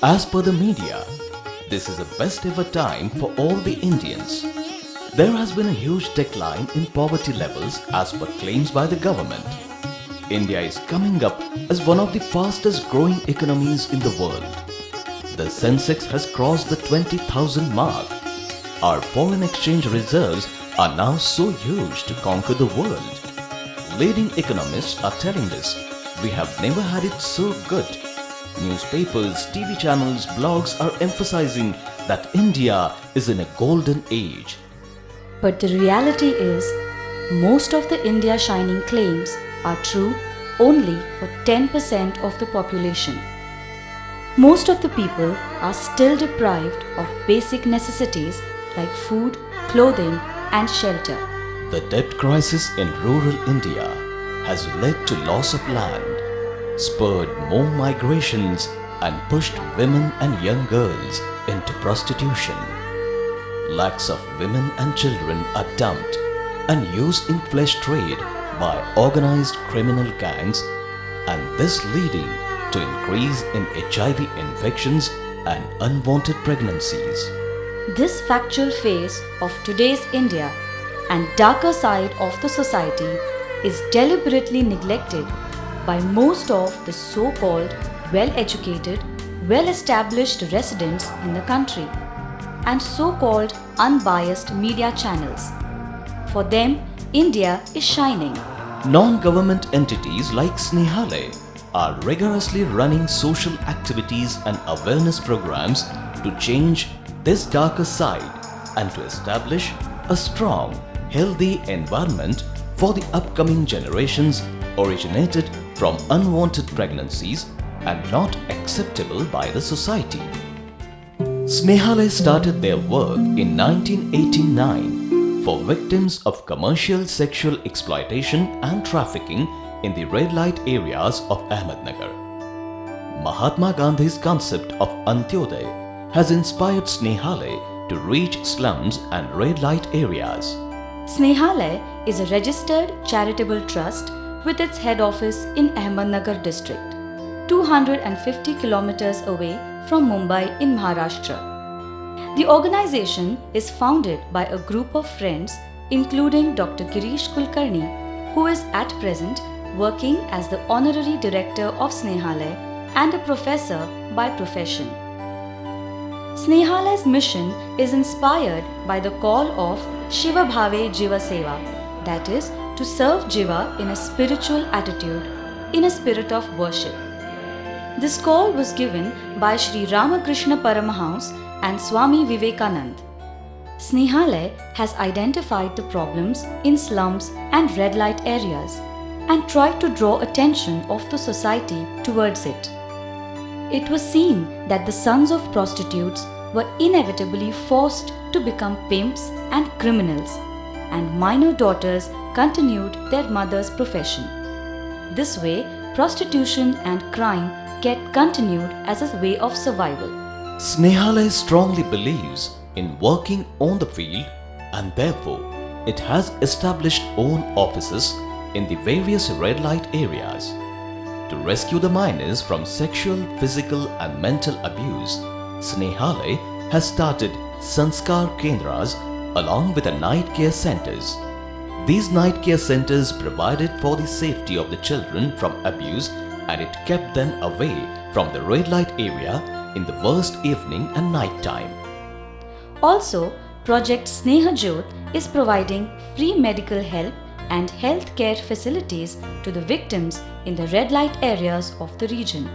As per the media, this is the best ever time for all the Indians. There has been a huge decline in poverty levels as per claims by the government. India is coming up as one of the fastest growing economies in the world. The Sensex has crossed the 20,000 mark. Our foreign exchange reserves are now so huge to conquer the world. Leading economists are telling us we have never had it so good. Newspapers, TV channels, blogs are emphasizing that India is in a golden age. But the reality is, most of the India shining claims are true only for 10% of the population. Most of the people are still deprived of basic necessities like food, clothing and shelter. The debt crisis in rural India has led to loss of land, spurred more migrations and pushed women and young girls into prostitution. Lakhs of women and children are dumped and used in flesh trade by organized criminal gangs, and this leading to increase in HIV infections and unwanted pregnancies. This factual face of today's India and darker side of the society is deliberately neglected by most of the so-called well-educated, well-established residents in the country and so-called unbiased media channels. For them, India is shining. Non-government entities like Snehalaya are rigorously running social activities and awareness programs to change this darker side and to establish a strong, healthy environment for the upcoming generations originated from unwanted pregnancies and not acceptable by the society. Snehalaya started their work in 1989 for victims of commercial sexual exploitation and trafficking in the red light areas of Ahmednagar. Mahatma Gandhi's concept of Antyodaya has inspired Snehalaya to reach slums and red light areas. Snehalaya is a registered charitable trust with its head office in Ahmednagar district, 250 kilometers away from Mumbai in Maharashtra. The organization is founded by a group of friends including Dr. Girish Kulkarni, who is at present working as the honorary director of Snehalaya and a professor by profession. Snehalaya's mission is inspired by the call of Shiva Bhave Jiva Seva, that is, to serve Jiva in a spiritual attitude, in a spirit of worship. This call was given by Sri Ramakrishna Paramahans and Swami Vivekanand. Snehalaya has identified the problems in slums and red light areas and tried to draw attention of the society towards it. It was seen that the sons of prostitutes were inevitably forced to become pimps and criminals, and minor daughters continued their mother's profession. This way, prostitution and crime get continued as a way of survival. Snehalaya strongly believes in working on the field, and therefore it has established own offices in the various red light areas. To rescue the minors from sexual, physical and mental abuse, Snehalaya has started Sanskar Kendras along with the night care centers. These night care centers provided for the safety of the children from abuse, and it kept them away from the red light area in the worst evening and night time. Also, Project Sneha Jyot is providing free medical help and health care facilities to the victims in the red light areas of the region.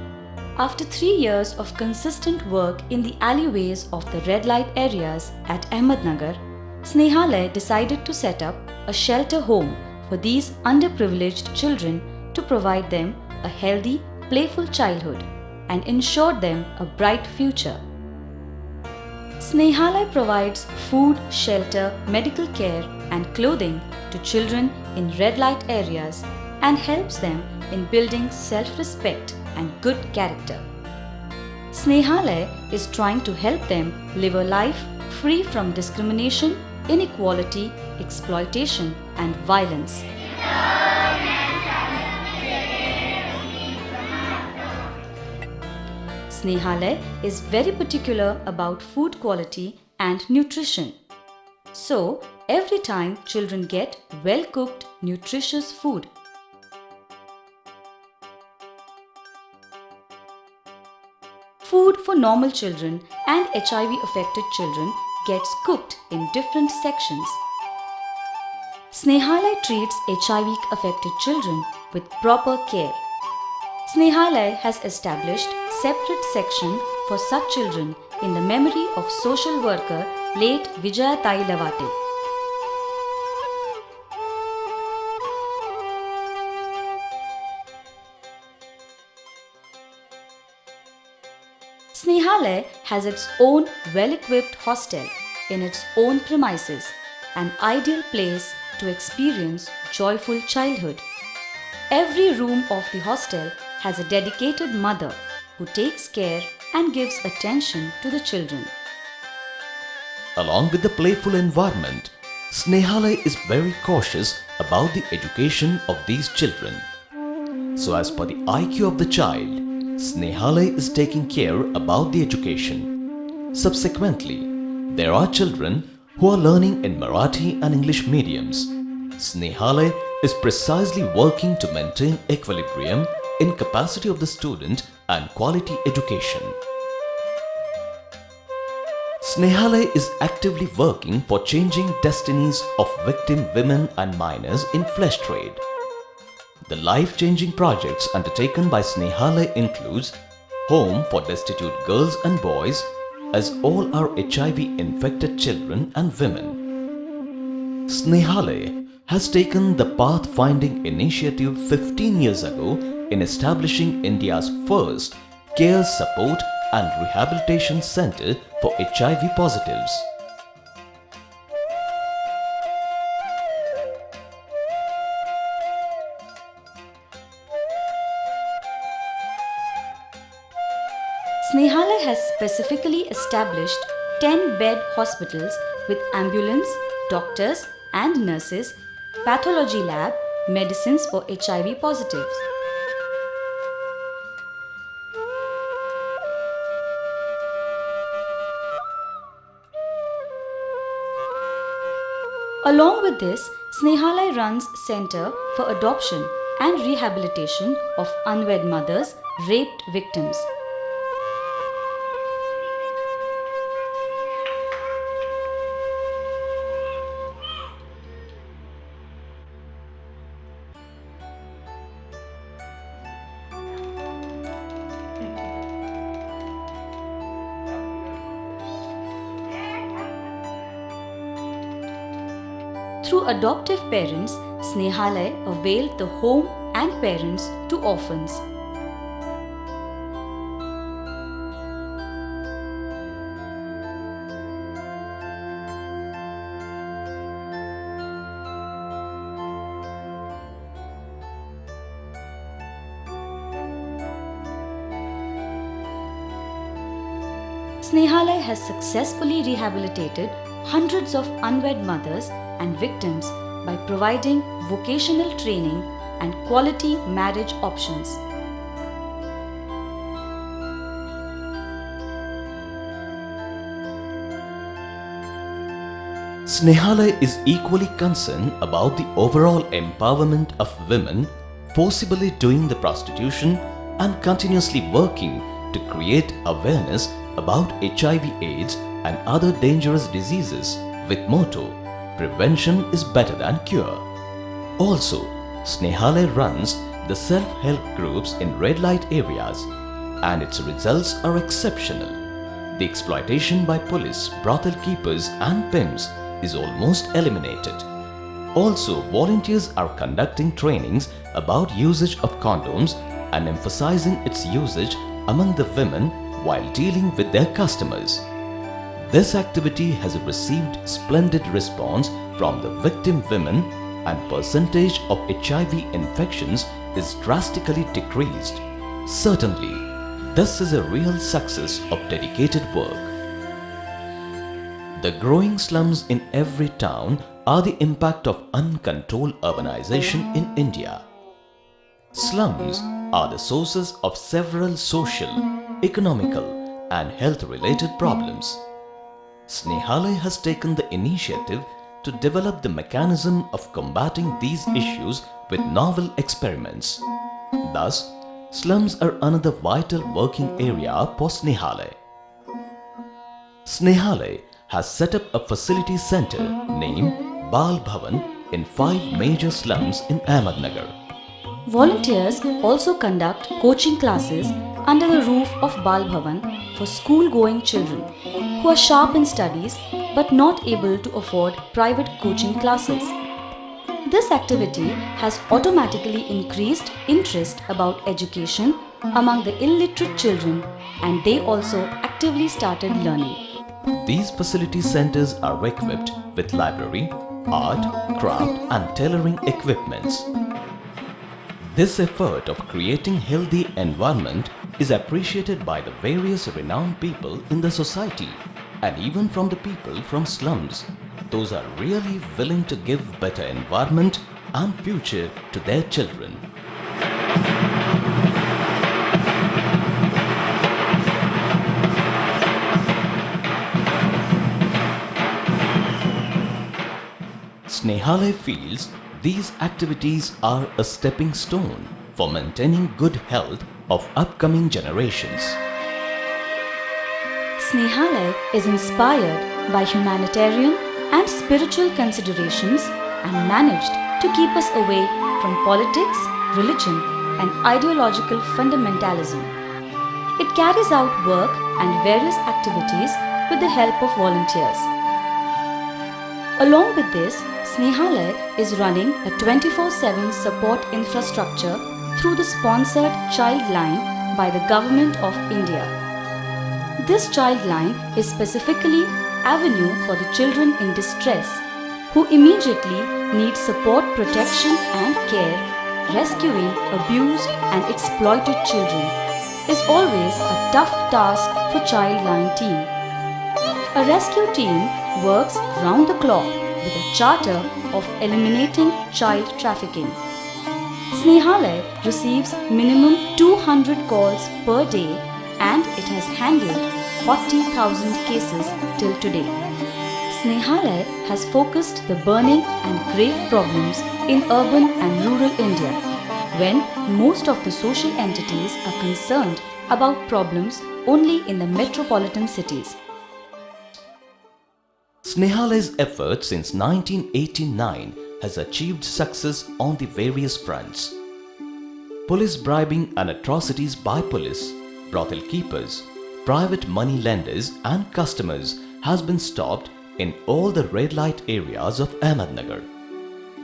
After 3 years of consistent work in the alleyways of the red light areas at Ahmednagar, Snehalaya decided to set up a shelter home for these underprivileged children to provide them a healthy, playful childhood and ensure them a bright future. Snehalaya provides food, shelter, medical care and clothing to children in red light areas and helps them in building self-respect and good character. Snehalaya is trying to help them live a life free from discrimination, inequality, exploitation and violence. Snehalaya is very particular about food quality and nutrition. So, every time children get well-cooked, nutritious food. Food for normal children and HIV-affected children gets cooked in different sections. Snehalaya treats HIV-affected children with proper care. Snehalaya has established separate section for such children in the memory of social worker late Vijaya Tai Lavate. Snehalaya has its own well-equipped hostel in its own premises, an ideal place to experience joyful childhood. Every room of the hostel has a dedicated mother who takes care and gives attention to the children. Along with the playful environment, Snehalaya is very cautious about the education of these children. So as per the IQ of the child, Snehalaya is taking care about the education. Subsequently, there are children who are learning in Marathi and English mediums. Snehalaya is precisely working to maintain equilibrium in capacity of the student and quality education. Snehalaya is actively working for changing destinies of victim women and minors in flesh trade. The life-changing projects undertaken by Snehalaya includes Home for Destitute Girls and Boys, as all are HIV-infected children and women. Snehalaya has taken the path-finding initiative 15 years ago in establishing India's first care support and rehabilitation center for HIV positives. Snehalaya has specifically established 10-bed hospitals with ambulance, doctors and nurses, pathology lab, medicines for HIV positives. Along with this, Snehalaya runs Center for Adoption and Rehabilitation of Unwed Mothers, Raped Victims. Through adoptive parents, Snehalaya availed the home and parents to orphans. Snehalaya has successfully rehabilitated hundreds of unwed mothers and victims by providing vocational training and quality marriage options. Snehalaya is equally concerned about the overall empowerment of women, forcibly doing the prostitution and continuously working to create awareness about HIV/AIDS and other dangerous diseases with motto, "Prevention is better than cure." Also, Snehalaya runs the self-help groups in red light areas and its results are exceptional. The exploitation by police, brothel keepers and pimps is almost eliminated. Also, volunteers are conducting trainings about usage of condoms and emphasizing its usage among the women while dealing with their customers. This activity has received splendid response from the victim women and percentage of HIV infections is drastically decreased. Certainly, this is a real success of dedicated work. The growing slums in every town are the impact of uncontrolled urbanization in India. Slums are the sources of several social, economical and health-related problems. Snehalaya has taken the initiative to develop the mechanism of combating these issues with novel experiments. Thus, slums are another vital working area for Snehalaya. Snehalaya has set up a facility center named Bal Bhavan in 5 major slums in Ahmednagar. Volunteers also conduct coaching classes under the roof of Bal Bhavan for school-going children who are sharp in studies but not able to afford private coaching classes. This activity has automatically increased interest about education among the illiterate children, and they also actively started learning. These facility centers are equipped with library, art, craft and tailoring equipments. This effort of creating healthy environment is appreciated by the various renowned people in the society and even from the people from slums. Those are really willing to give better environment and future to their children. Snehalaya feels these activities are a stepping stone for maintaining good health of upcoming generations. Snehalaya is inspired by humanitarian and spiritual considerations and managed to keep us away from politics, religion and ideological fundamentalism. It carries out work and various activities with the help of volunteers. Along with this, Snehalaya is running a 24/7 support infrastructure through the sponsored Child Line by the Government of India. This Child Line is specifically avenue for the children in distress who immediately need support, protection and care. Rescuing abused and exploited children is always a tough task for Child Line team. A rescue team works round the clock with a charter of eliminating child trafficking. Snehalaya receives minimum 200 calls per day and it has handled 40,000 cases till today. Snehalaya has focused the burning and grave problems in urban and rural India, when most of the social entities are concerned about problems only in the metropolitan cities. Snehalaya's efforts since 1989 has achieved success on the various fronts. Police bribing and atrocities by police, brothel keepers, private money lenders and customers has been stopped in all the red light areas of Ahmednagar.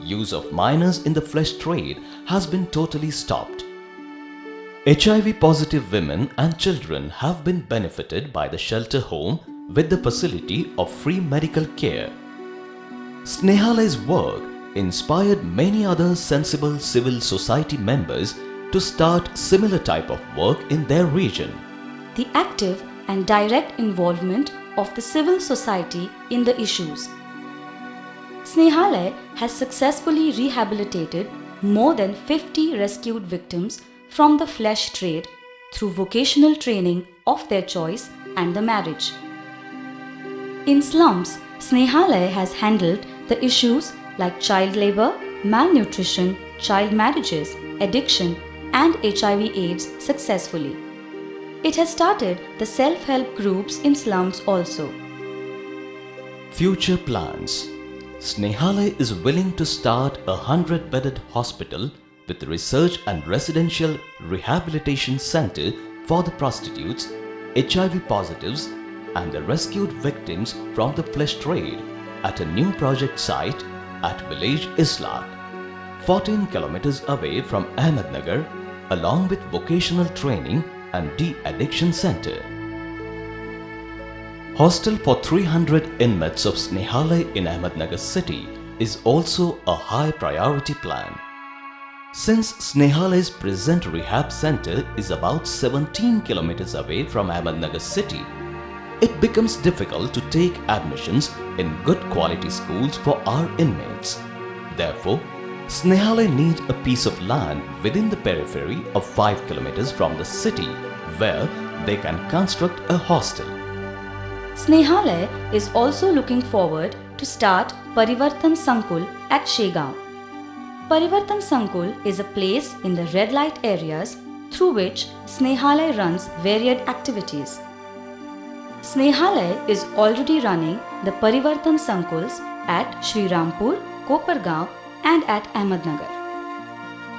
Use of minors in the flesh trade has been totally stopped. HIV positive women and children have been benefited by the shelter home with the facility of free medical care. Snehalaya's work inspired many other sensible civil society members to start similar type of work in their region. The active and direct involvement of the civil society in the issues. Snehalaya has successfully rehabilitated more than 50 rescued victims from the flesh trade through vocational training of their choice and the marriage. In slums, Snehalaya has handled the issues like child labor, malnutrition, child marriages, addiction and HIV/AIDS successfully. It has started the self-help groups in slums also. Future plans. Snehalaya is willing to start a 100-bedded hospital with research and residential rehabilitation center for the prostitutes, HIV positives and the rescued victims from the flesh trade at a new project site at village Islak, 14 kilometers away from Ahmednagar, along with vocational training and de-addiction center. Hostel for 300 inmates of Snehalaya in Ahmednagar city is also a high priority plan. Since Snehalaya's present rehab center is about 17 kilometers away from Ahmednagar city, it becomes difficult to take admissions in good quality schools for our inmates. Therefore, Snehalaya needs a piece of land within the periphery of 5 kilometers from the city where they can construct a hostel. Snehalay is also looking forward to start Parivartan Sankul at Shegaon. Parivartan Sankul is a place in the red light areas through which Snehalay runs varied activities. Snehalay is already running the Parivartan Sankuls at Shri Rampur, Kopargaon and at Ahmednagar.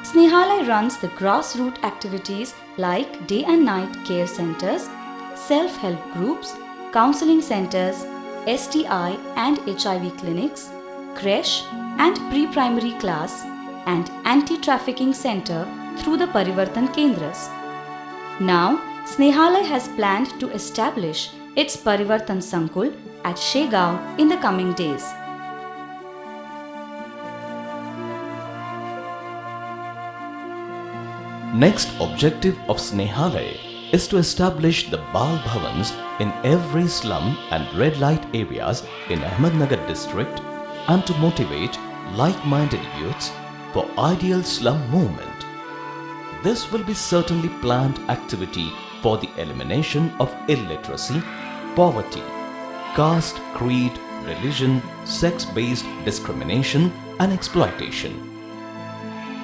Snehalay runs the grassroots activities like day and night care centers, self-help groups, counseling centers, STI and HIV clinics, creche and pre-primary class and anti-trafficking center through the Parivartan Kendras. Now, Snehalay has planned to establish its Parivartan Sankul at Shegaon in the coming days. Next objective of Snehalay is to establish the Bal Bhavans in every slum and red light areas in Ahmednagar district and to motivate like-minded youths for ideal slum movement. This will be certainly planned activity for the elimination of illiteracy, poverty, caste, creed, religion, sex-based discrimination and exploitation.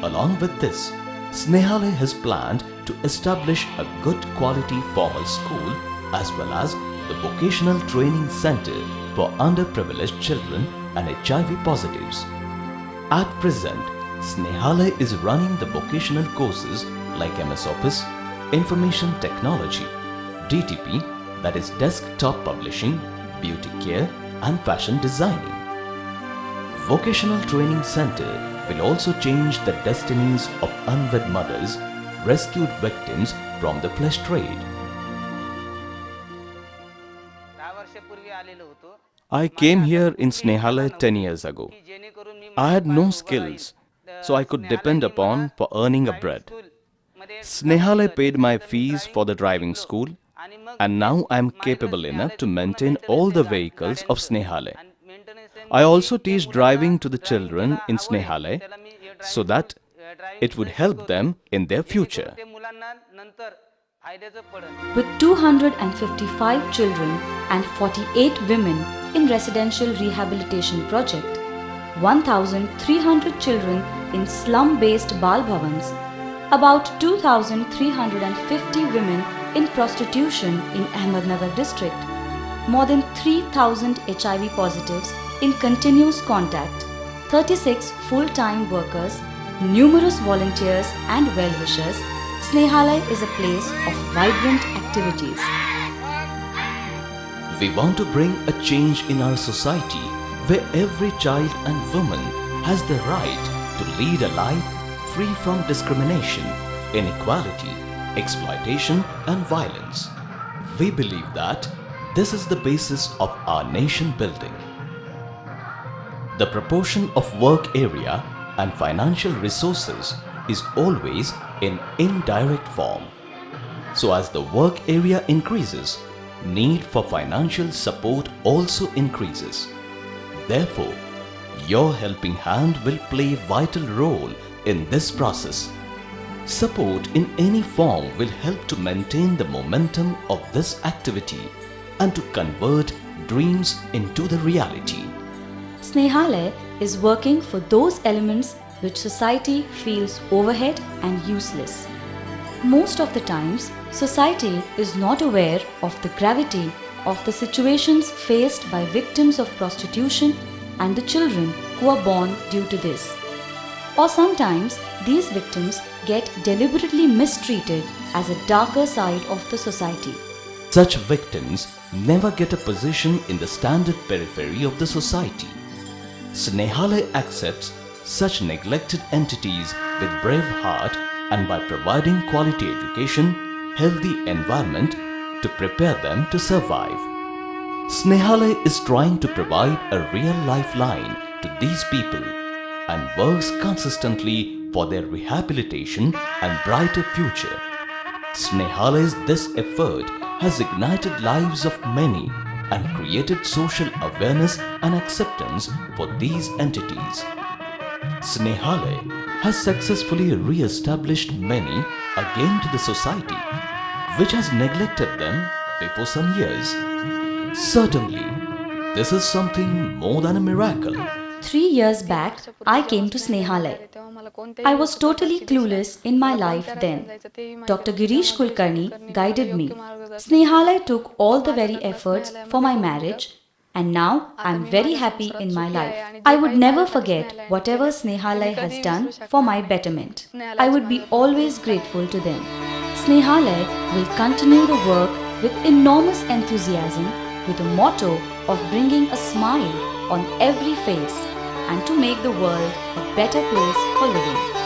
Along with this, Snehalay has planned to establish a good quality formal school as well as the vocational training center for underprivileged children and HIV positives. At present, Snehalay is running the vocational courses like MS Office, Information Technology, DTP, that is Desktop Publishing, Beauty Care and Fashion Designing. Vocational Training Center will also change the destinies of unwed mothers, rescued victims from the flesh trade. I came here in Snehalay 10 years ago. I had no skills, so I could depend upon for earning a bread. Snehalay paid my fees for the driving school, and now I am capable enough to maintain all the vehicles of Snehalay. I also teach driving to the children in Snehalay so that it would help them in their future. With 255 children and 48 women in residential rehabilitation project, 1,300 children in slum-based Bal Bhavans, about 2,350 women in prostitution in Ahmednagar district, more than 3,000 HIV positives in continuous contact, 36 full-time workers, numerous volunteers and well-wishers, Snehalay is a place of vibrant activities. We want to bring a change in our society where every child and woman has the right to lead a life free from discrimination, inequality, exploitation and violence. We believe that this is the basis of our nation building. The proportion of work area and financial resources is always in indirect form. So as the work area increases, need for financial support also increases. Therefore, your helping hand will play a vital role in this process. Support in any form will help to maintain the momentum of this activity and to convert dreams into the reality. Snehalay is working for those elements which society feels overhead and useless. Most of the times, society is not aware of the gravity of the situations faced by victims of prostitution and the children who are born due to this. Or sometimes, these victims get deliberately mistreated as a darker side of the society. Such victims never get a position in the standard periphery of the society. Snehalay accepts such neglected entities with brave heart and by providing quality education, healthy environment to prepare them to survive. Snehalay is trying to provide a real lifeline to these people and works consistently for their rehabilitation and brighter future. Snehalay's this effort has ignited lives of many and created social awareness and acceptance for these entities. Snehalay has successfully re-established many again to the society which has neglected them before some years? Certainly, this is something more than a miracle. 3 years back, I came to Snehalay. I was totally clueless in my life then. Dr. Girish Kulkarni guided me. Snehalay took all the very efforts for my marriage, and now I am very happy in my life. I would never forget whatever Snehalay has done for my betterment. I would be always grateful to them. Snehalay will continue the work with enormous enthusiasm with a motto of bringing a smile on every face and to make the world a better place for living.